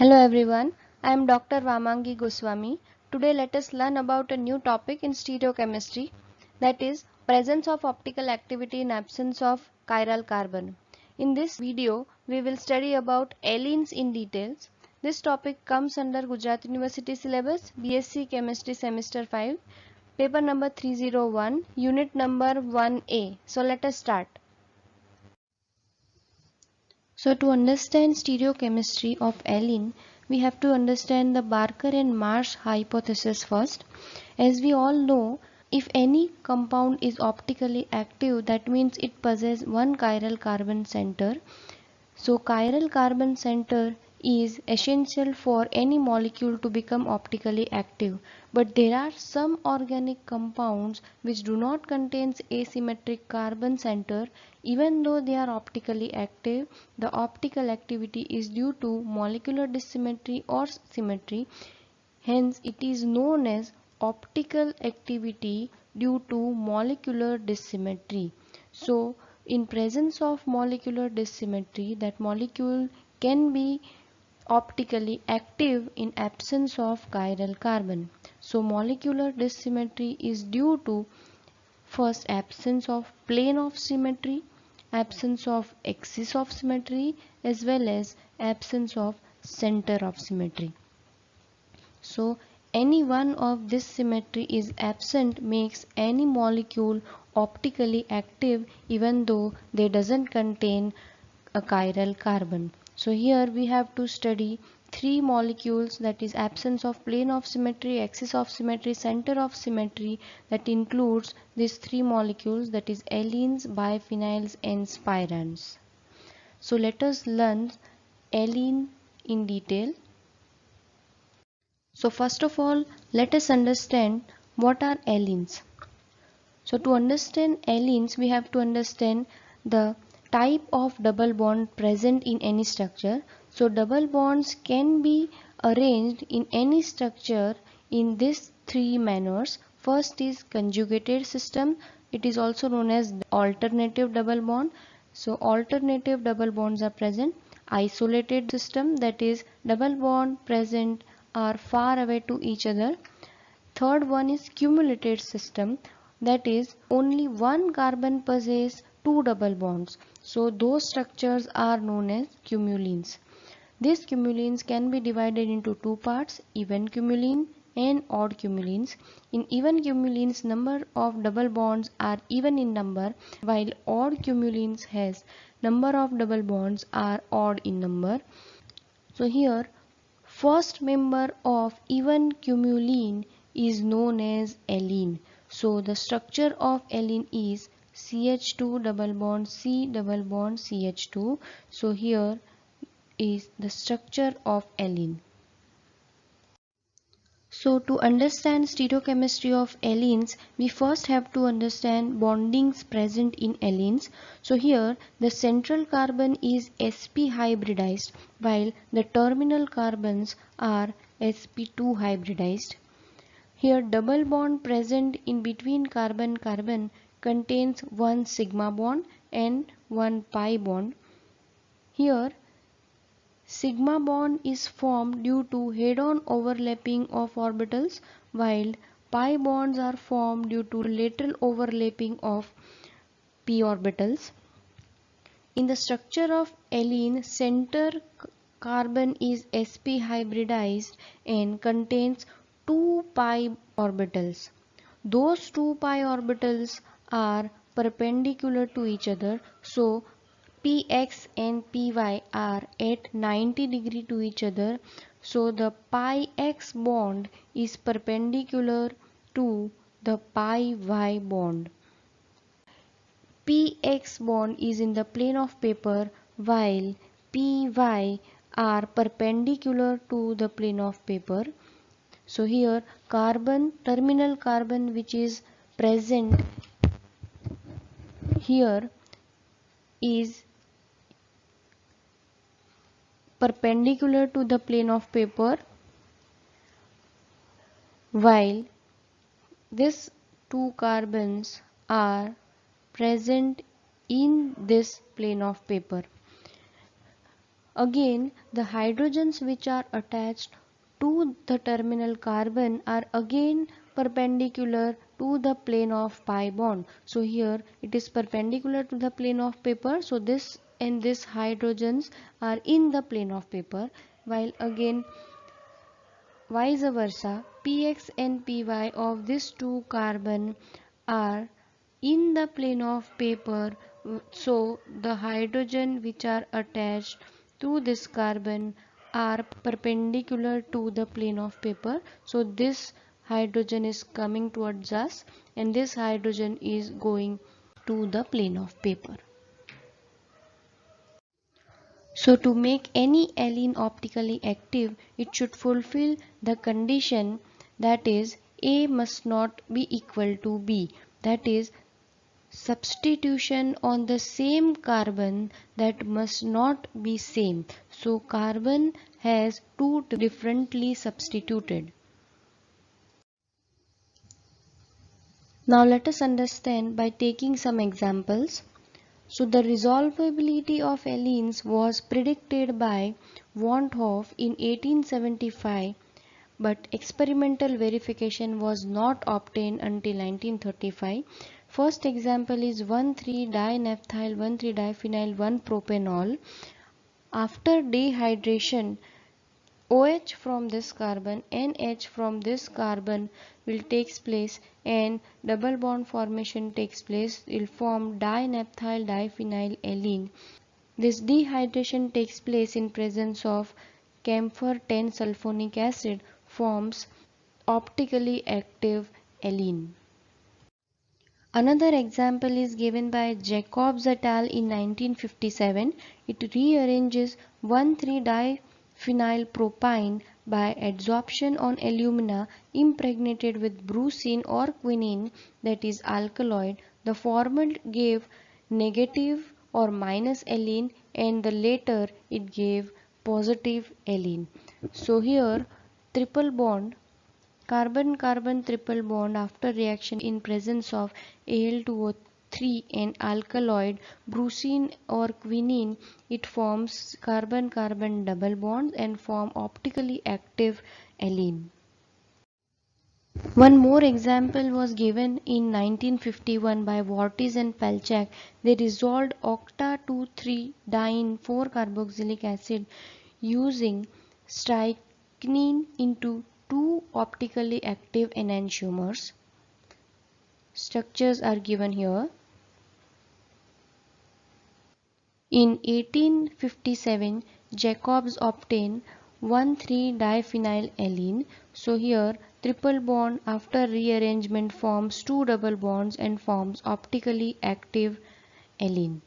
Hello everyone, I am Dr. Vamangi Goswami. Today let us learn about a new topic in stereochemistry, that is presence of optical activity in absence of chiral carbon. In this video we will study about allenes in details. This topic comes under Gujarat University syllabus BSc Chemistry semester 5, paper number 301, unit number 1A. So let us start. So to understand stereochemistry of allene, we have to understand the Barker and Marsh hypothesis first. As we all know, if any compound is optically active, that means it possesses one chiral carbon center. So chiral carbon center is essential for any molecule to become optically active. But there are some organic compounds which do not contain asymmetric carbon center. Even though they are optically active, the optical activity is due to molecular dissymmetry or symmetry. Hence, it is known as optical activity due to molecular dissymmetry. So, in presence of molecular dissymmetry, that molecule can be optically active in absence of chiral carbon. So, molecular dissymmetry is due to first absence of plane of symmetry, absence of axis of symmetry, as well as absence of center of symmetry. So any one of this symmetry is absent makes any molecule optically active even though they doesn't contain a chiral carbon. So here we have to study three molecules, that is absence of plane of symmetry, axis of symmetry, center of symmetry, that includes these three molecules, that is allenes, biphenyls and spirans. So let us learn allene in detail. So first of all, let us understand what are allenes. So to understand allenes, we have to understand the type of double bond present in any structure. So double bonds can be arranged in any structure in these three manners. First is conjugated system. It is also known as alternative double bond. So alternative double bonds are present. Isolated system, that is double bond present are far away to each other. Third one is cumulated system, that is only one carbon possesses two double bonds. So those structures are known as cumulenes. These cumulenes can be divided into two parts, even cumulene and odd cumulenes. In even cumulenes, number of double bonds are even in number, while odd cumulenes has number of double bonds are odd in number. So here first member of even cumulene is known as allene. So the structure of allene is CH2 double bond C double bond CH2. So here is the structure of allene. So to understand stereochemistry of allenes, we first have to understand bondings present in allenes. So here the central carbon is sp hybridized while the terminal carbons are sp2 hybridized. Here double bond present in between carbon-carbon contains one sigma bond and one pi bond. Here sigma bond is formed due to head-on overlapping of orbitals, while pi bonds are formed due to lateral overlapping of p orbitals. In the structure of allene, center carbon is sp hybridized and contains two pi orbitals. Those two pi orbitals are perpendicular to each other, so px and py are at 90 degree to each other. So the pi x bond is perpendicular to the pi y bond. Px bond is in the plane of paper while Py are perpendicular to the plane of paper. So here carbon, terminal carbon which is present here is perpendicular to the plane of paper, while these two carbons are present in this plane of paper. Again, the hydrogens which are attached to the terminal carbon are again perpendicular to the plane of pi bond. So here it is perpendicular to the plane of paper. So this and this hydrogens are in the plane of paper, while again vice versa, px and py of these two carbon are in the plane of paper. So the hydrogen which are attached to this carbon are perpendicular to the plane of paper. So this hydrogen is coming towards us and this hydrogen is going to the plane of paper. So to make any alene optically active, it should fulfill the condition, that is A must not be equal to B, that is substitution on the same carbon that must not be same. So carbon has two differently substituted. Now let us understand by taking some examples. So the resolvability of allenes was predicted by Van 't Hoff in 1875, but experimental verification was not obtained until 1935. First example is 1,3-dinaphthyl 1,3-diphenyl 1-propanol. After dehydration, OH from this carbon, NH from this carbon will takes place and double bond formation takes place, will form dinaphthyl diphenyl allene. This dehydration takes place in presence of camphor 10 sulfonic acid, forms optically active allene. Another example is given by Jacobs et al. In 1957. It rearranges 1,3-diphenylpropyne by adsorption on alumina impregnated with brucine or quinine, that is alkaloid. The former gave negative or minus allene and the later it gave positive allene. So here triple bond, carbon-carbon triple bond after reaction in presence of Al2O3 and alkaloid brucine or quinine, it forms carbon-carbon double bonds and form optically active allene. One more example was given in 1951 by Vortis and Pelchak. They resolved octa-2,3-diene 4-carboxylic acid using strychnine into two optically active enantiomers. Structures are given here. In 1857, Jacobs obtained 1,3-diphenylallene. So here triple bond after rearrangement forms two double bonds and forms optically active allene.